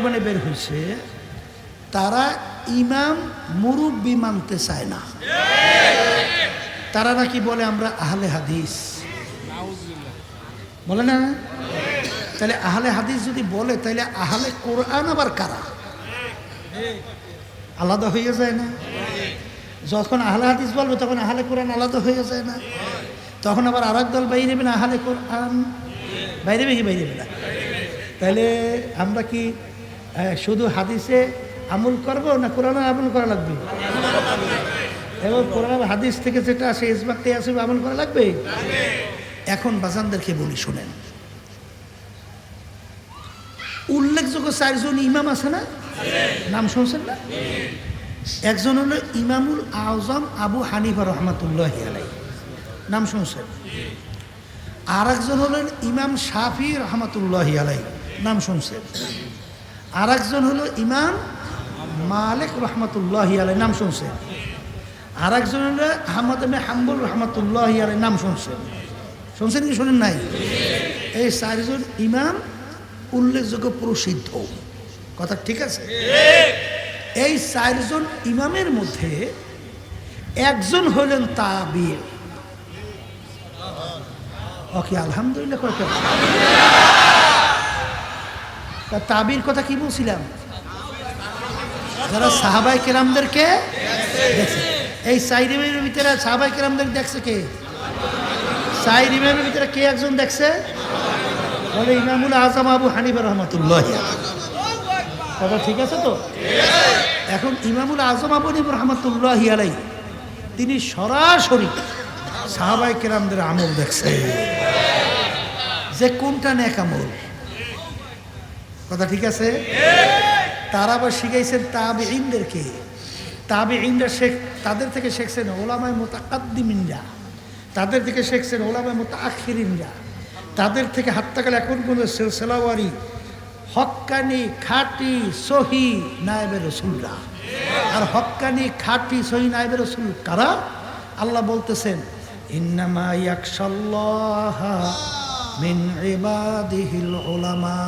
বর্তমানে বের হয়েছে, তারা ইমাম মুরব্বি মানতে চায় না। তারা নাকি বলে আমরা আহলে হাদিস, বলে না? তাহলে আহলে হাদিস যদি বলে, তাহলে আহলে কোরআন আবার কারা? আলাদা হয়ে যায় না? যখন আহলে হাদিস বলবে তখন আহলে কোরআন আলাদা হয়ে যায় না? তখন আবার আর এক দল বাইরে না, আহলে কোরআন বাইরে কি বাইরে না? তাহলে আমরা কি শুধু হাদিসে আমল করবো না কোরআনে আমল করা লাগবে? এবং কোরআন হাদিস থেকে যেটা আসে ইসবাতে আসে আমল করা লাগবে। এখন বাজানদেরকে বলি, শোনেন, উল্লেখযোগ্য 4 জন ইমাম আছে না? নাম শুনছেন না? একজন হলো ইমামুল আজম আবু হানিফা রহমাতুল্লাহি আলাইহি, নাম শুনছেন? আর একজন হলেন ইমাম শাফি রহমাতুল্লাহি আলাইহি, নাম শুনছেন? আর একজন হলো ইমাম মালিক রহমাতুল্লাহি আলাইহি, নাম শুনছেন? আর একজন হলো আহমদ ইবনে হাম্বল রহমাতুল্লাহি আলাইহি, নাম শুনছেন? শুনছেন কি শোনেন নাই? এই 4 জন ইমাম উল্লেখযোগ্য প্রসিদ্ধ, কথা ঠিক আছে? এই 4 জন ইমামের মধ্যে একজন হলেন তাবি। ওকে, আলহামদুলিল্লাহ। তাবির কথা কি বলছিলাম? যারা সাহাবায়ে কেরামদেরকে দেখছে। এই 4 ইমামের ভিতরে সাহাবায়ে কেরামদের দেখছে কে? 4 ইমামের ভিতরে কে একজন দেখছে? বলে ইমামুল আজম আবু হানিফা রহমাতুল্লাহি আলাইহি, কথা ঠিক আছে তো? এখন ইমামুল আজম আবু হানিফা রহমাতুল্লাহি আলাইহি তিনি সরাসরি সাহাবায়ে কেরামদের আমল দেখছে, যে কোনটা নেক আমল, কথা ঠিক আছে? তারা আবার শিখাইছেন তাবেঈনদেরকে। তাবেঈনরা তাদের থেকে শিখছেন উলামায়ে মুতাকাদ্দিমিনরা, তাদের থেকে শিখছেন উলামায়ে মুতাআখিরিনরা, তাদের থেকে হাত্তাকাল এখন পর্যন্ত সিলসিলাওয়ারি হক্কানি খাঁটি সহি নায়েবে রাসূলরা। আর হক্কানি খাঁটি সহি নায়েবে রাসূল কারা? আল্লাহ বলতেছেন ইন্নামা ইয়াখশাল্লাহা মিন ইবাদিহিল উলামা।